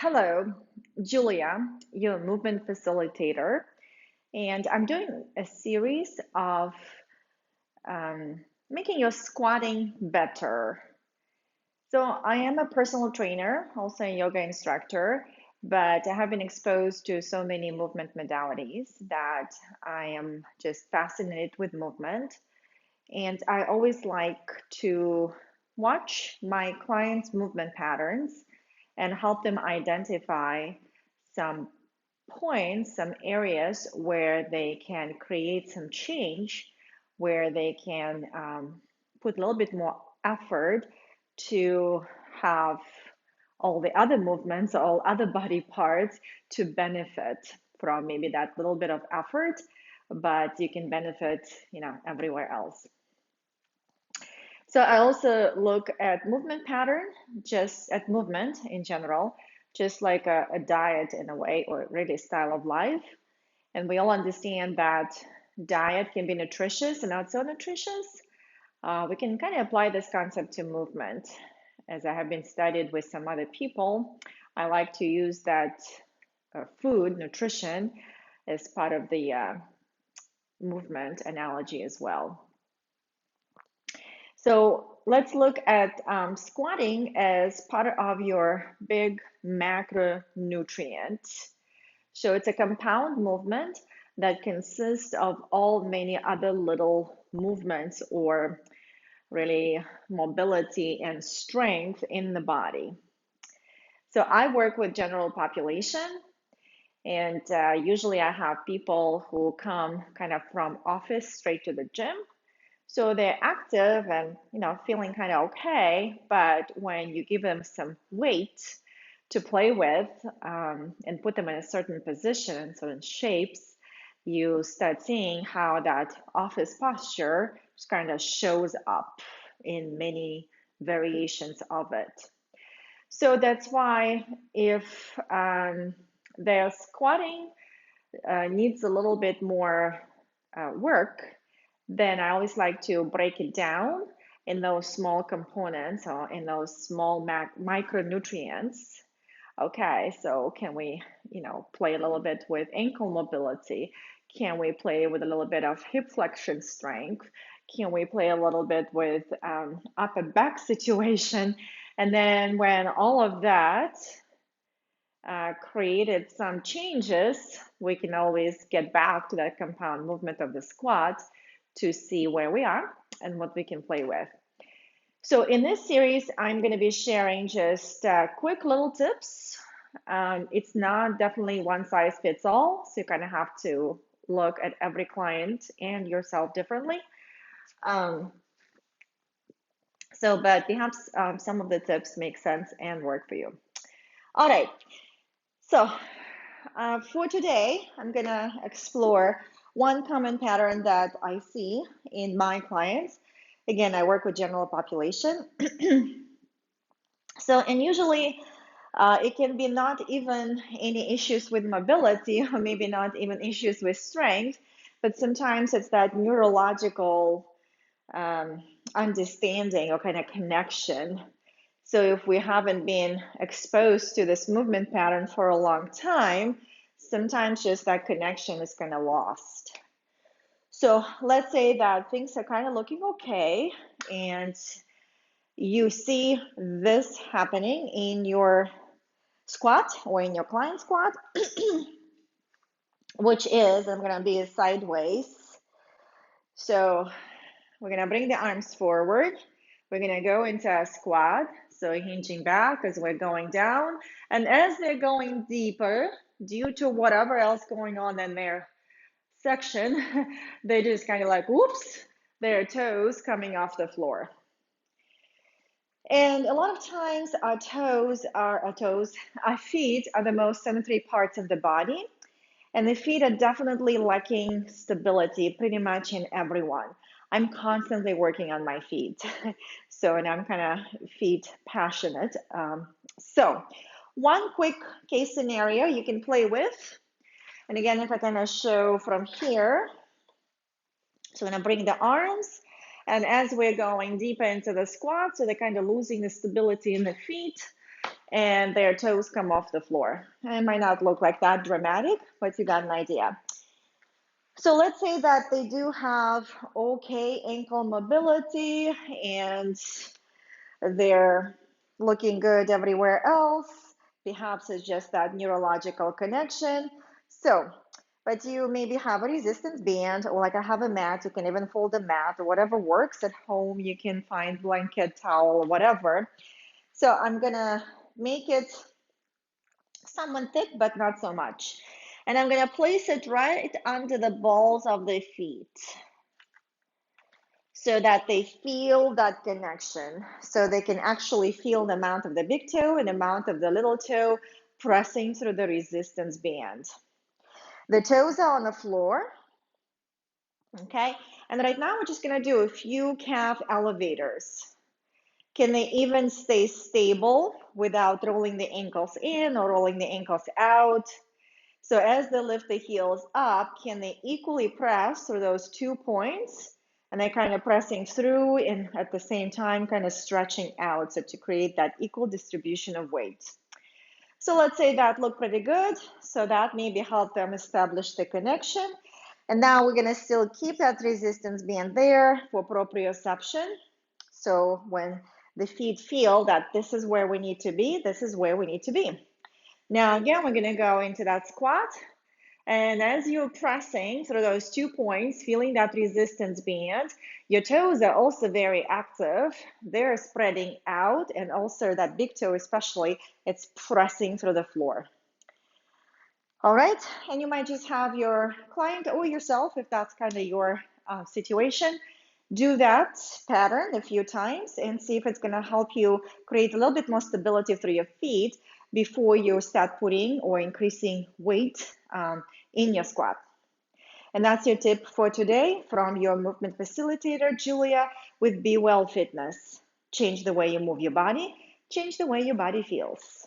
Hello, Julia, your movement facilitator, and I'm doing a series of making your squatting better. So, I am a personal trainer, also a yoga instructor, but I have been exposed to so many movement modalities that I am just fascinated with movement. And I always like to watch my clients' movement patterns and help them identify some points, some areas where they can create some change, where they can put a little bit more effort to have all the other movements, all other body parts to benefit from maybe that little bit of effort, but you can benefit, everywhere else. So I also look at movement pattern, just at movement in general, just like a diet in a way, or really style of life. And we all understand that diet can be nutritious and not so nutritious. We can kind of apply this concept to movement. As I have been studied with some other people, I like to use that food, nutrition, as part of the movement analogy as well. So let's look at squatting as part of your big macronutrient. So it's a compound movement that consists of all many other little movements or really mobility and strength in the body. So I work with general population, and usually I have people who come kind of from office straight to the gym. So they're active and feeling kind of okay, but when you give them some weight to play with and put them in a certain position, certain shapes, you start seeing how that office posture just kind of shows up in many variations of it. So that's why if their squatting needs a little bit more work, then I always like to break it down in those small components or in those small micronutrients. Okay, so can we, play a little bit with ankle mobility? Can we play with a little bit of hip flexion strength? Can we play a little bit with upper back situation? And then when all of that created some changes, we can always get back to that compound movement of the squat to see where we are and what we can play with. So in this series, I'm going to be sharing just quick little tips. It's not definitely one size fits all, so you kind of have to look at every client and yourself differently. But perhaps some of the tips make sense and work for you. All right, so for today, I'm going to explore one common pattern that I see in my clients. Again, I work with general population. And usually it can be not even any issues with mobility, or maybe not even issues with strength, but sometimes it's that neurological understanding or kind of connection. So if we haven't been exposed to this movement pattern for a long time, sometimes just that connection is kind of lost. So let's say that things are kind of looking okay, and you see this happening in your squat or in your client squat, which is, I'm going to be sideways. So we're going to bring the arms forward. We're going to go into a squat. So hinging back as we're going down. And as they're going deeper, due to whatever else going on in their section, they just kind of like, whoops, their toes coming off the floor. And a lot of times our feet are the most sensory parts of the body. And the feet are definitely lacking stability pretty much in everyone. I'm constantly working on my feet. And I'm kind of feet passionate. So one quick case scenario you can play with. And again, if I kind of show from here, so I'm going to bring the arms. And as we're going deeper into the squat, so they're kind of losing the stability in the feet, and their toes come off the floor. It might not look like that dramatic, but you got an idea. So let's say that they do have okay ankle mobility and they're looking good everywhere else. Perhaps it's just that neurological connection. So, but you maybe have a resistance band, or like I have a mat, you can even fold a mat or whatever works at home. You can find blanket, towel, whatever. So I'm gonna make it somewhat thick, but not so much. And I'm gonna place it right under the balls of the feet so that they feel that connection. So they can actually feel the amount of the big toe and the amount of the little toe pressing through the resistance band. The toes are on the floor, okay? And right now we're just gonna do a few calf elevators. Can they even stay stable without rolling the ankles in or rolling the ankles out? So as they lift the heels up, can they equally press through those 2 points? And they're kind of pressing through and at the same time kind of stretching out, so to create that equal distribution of weight. So let's say that looked pretty good. So that maybe helped them establish the connection. And now we're gonna still keep that resistance band there for proprioception. So when the feet feel that this is where we need to be, this is where we need to be. Now again, we're gonna go into that squat. And as you're pressing through those 2 points, feeling that resistance band, your toes are also very active. They're spreading out, and also that big toe especially, it's pressing through the floor. All right, and you might just have your client or yourself, if that's kind of your situation, do that pattern a few times and see if it's going to help you create a little bit more stability through your feet before you start putting or increasing weight in your squat. And that's your tip for today from your movement facilitator, Julia, with Be Well Fitness. Change the way you move your body, change the way your body feels.